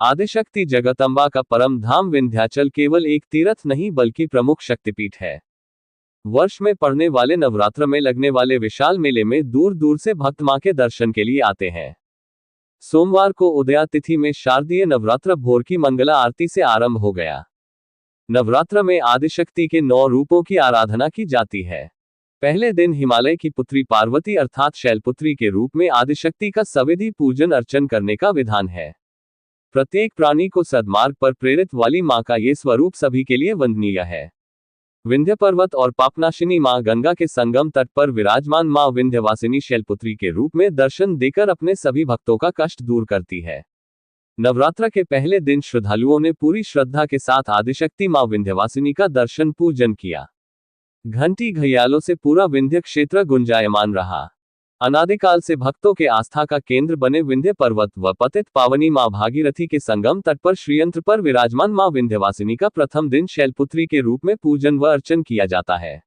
आदिशक्ति जगदम्बा का परम धाम विंध्याचल केवल एक तीर्थ नहीं बल्कि प्रमुख शक्तिपीठ है। वर्ष में पड़ने वाले नवरात्र में लगने वाले विशाल मेले में दूर दूर से भक्त मां के दर्शन के लिए आते हैं। सोमवार को उदया तिथि में शारदीय नवरात्र भोर की मंगला आरती से आरंभ हो गया। नवरात्र में आदिशक्ति के 9 रूपों की आराधना की जाती है। पहले दिन हिमालय की पुत्री पार्वती अर्थात शैलपुत्री के रूप में आदिशक्ति का सविधि पूजन अर्चन करने का विधान है। प्रत्येक प्राणी को सद्मार्ग पर प्रेरित वाली मां का ये स्वरूप सभी के लिए वंदनीय है। विंध्य पर्वत और पापनाशिनी मां गंगा के संगम तट पर विराजमान मां विंध्यवासिनी शैलपुत्री के रूप में दर्शन देकर अपने सभी भक्तों का कष्ट दूर करती है। नवरात्र के पहले दिन श्रद्धालुओं ने पूरी श्रद्धा के साथ आदिशक्ति मां विंध्यवासिनी का दर्शन पूजन किया। घंटी घड़ियालों से पूरा विंध्य क्षेत्र गुंजायमान रहा। अनादिकाल से भक्तों के आस्था का केंद्र बने विंध्य पर्वत व पतित पावनी मां भागीरथी के संगम तट पर श्रीयंत्र पर विराजमान मां विंध्यवासिनी का प्रथम दिन शैलपुत्री के रूप में पूजन व अर्चन किया जाता है।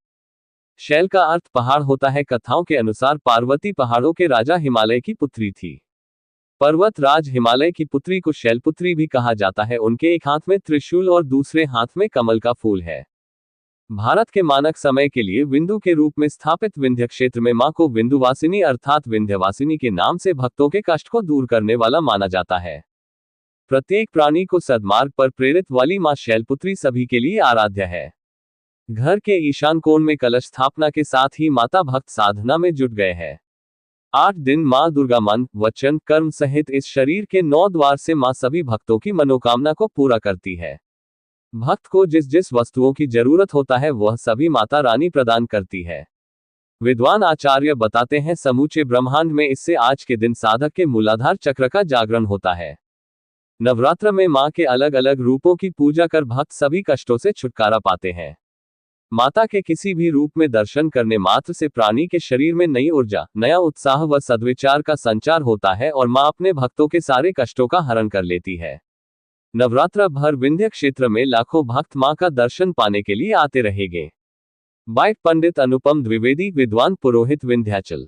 शैल का अर्थ पहाड़ होता है। कथाओं के अनुसार पार्वती पहाड़ों के राजा हिमालय की पुत्री थी। पर्वत राज हिमालय की पुत्री को शैलपुत्री भी कहा जाता है। उनके एक हाथ में त्रिशूल और दूसरे हाथ में कमल का फूल है। भारत के मानक समय के लिए विंध्य के रूप में स्थापित विंध्य क्षेत्र में मां को विंध्यवासिनी अर्थात विंध्यवासिनी के नाम से भक्तों के कष्ट को दूर करने वाला माना जाता है। प्रत्येक प्राणी को सद्मार्ग पर प्रेरित वाली मां शैलपुत्री सभी के लिए आराध्य है। घर के ईशान कोण में कलश स्थापना के साथ ही माता भक्त साधना में जुट गए हैं। 8 दिन मां दुर्गा मन, वचन, कर्म सहित इस शरीर के 9 द्वार से मां सभी भक्तों की मनोकामना को पूरा करती है। भक्त को जिस जिस वस्तुओं की जरूरत होता है वह सभी माता रानी प्रदान करती है। विद्वान आचार्य बताते हैं समूचे ब्रह्मांड में इससे आज के दिन साधक के मूलाधार चक्र का जागरण होता है। नवरात्र में मां के अलग अलग रूपों की पूजा कर भक्त सभी कष्टों से छुटकारा पाते हैं। माता के किसी भी रूप में दर्शन करने मात्र से प्राणी के शरीर में नई ऊर्जा, नया उत्साह व सद्विचार का संचार होता है और मां अपने भक्तों के सारे कष्टों का हरण कर लेती है। नवरात्र भर विंध्य क्षेत्र में लाखों भक्त मां का दर्शन पाने के लिए आते रहेंगे। बाइट पंडित अनुपम द्विवेदी, विद्वान पुरोहित, विंध्याचल।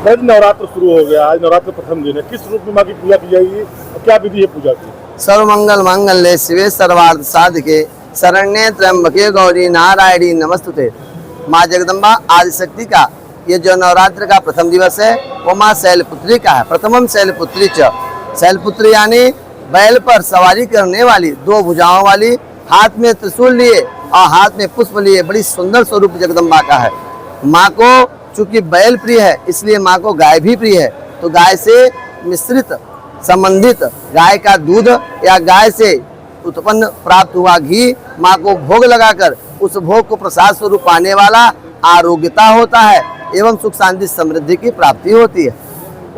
आज नवरात्र शुरू हो गया। आज नवरात्र प्रथम दिन है। किस रूप में मां की पूजा की जाएगी और क्या विधि है पूजा की? सर्वमंगल मांगल्ये शिवे सर्वार्थ साधके शरण्ये त्र्यंबके गौरी नारायणी नमस्तुते। माँ जगदम्बा आदिशक्ति का ये जो नवरात्र का प्रथम दिवस है वो माँ शैलपुत्री का है। प्रथमम शैलपुत्री च। शैलपुत्री यानी बैल पर सवारी करने वाली, 2 भुजाओं वाली, हाथ में त्रिशूल लिए और हाथ में पुष्प लिए, बड़ी सुंदर स्वरूप जगदम्बा का है। माँ को चूंकि बैल प्रिय है इसलिए माँ को गाय भी प्रिय है। तो गाय से मिश्रित संबंधित गाय का दूध या गाय से उत्पन्न प्राप्त हुआ घी माँ को भोग लगाकर उस भोग को प्रसाद स्वरूप पाने वाला आरोग्यता होता है एवं सुख शांति समृद्धि की प्राप्ति होती है।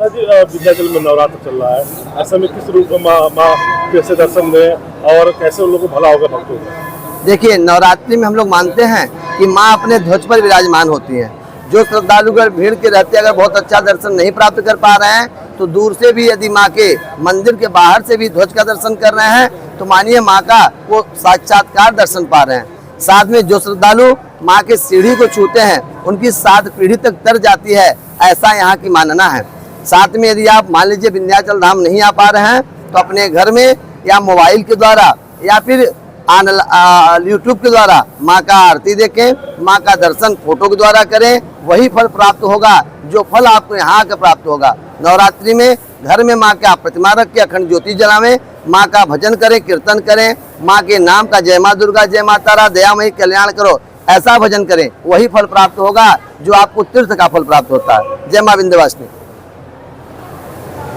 विंध्याचल में नवरात्र चल रहा है, ऐसे में किस रूप में माँ कैसे दर्शन दें और कैसे उन लोगों को भला होगा भक्तों का? देखिए, नवरात्रि में हम लोग मानते हैं कि माँ अपने ध्वज पर विराजमान होती हैं। जो श्रद्धालुगण भीड़ के रहते अगर बहुत अच्छा दर्शन नहीं प्राप्त कर पा रहे हैं तो दूर से भी यदि माँ के मंदिर के बाहर से भी ध्वज का दर्शन कर रहे हैं तो मानिए माँ का वो साक्षात्कार दर्शन पा रहे हैं। साथ में जो श्रद्धालु माँ के सीढ़ी को छूते हैं उनकी 7 पीढ़ी तक तर जाती है, ऐसा यहाँ की मानना है। साथ में यदि आप मान लीजिए विंध्याचल धाम नहीं आ पा रहे हैं तो अपने घर में या मोबाइल के द्वारा या फिर यूट्यूब के द्वारा माँ का आरती देखें, माँ का दर्शन फोटो के द्वारा करें, वही फल प्राप्त होगा जो फल आपको यहाँ का प्राप्त होगा। नवरात्रि में घर में माँ का प्रतिमा रख के अखंड ज्योति जलावें, माँ का भजन करें, कीर्तन करें, माँ के नाम का जय माँ दुर्गा, जय माँ तारा, दयामयी कल्याण करो, ऐसा भजन करें, वही फल प्राप्त होगा जो आपको तीर्थ का फल प्राप्त होता है। जय माँ विंध्यवासिनी।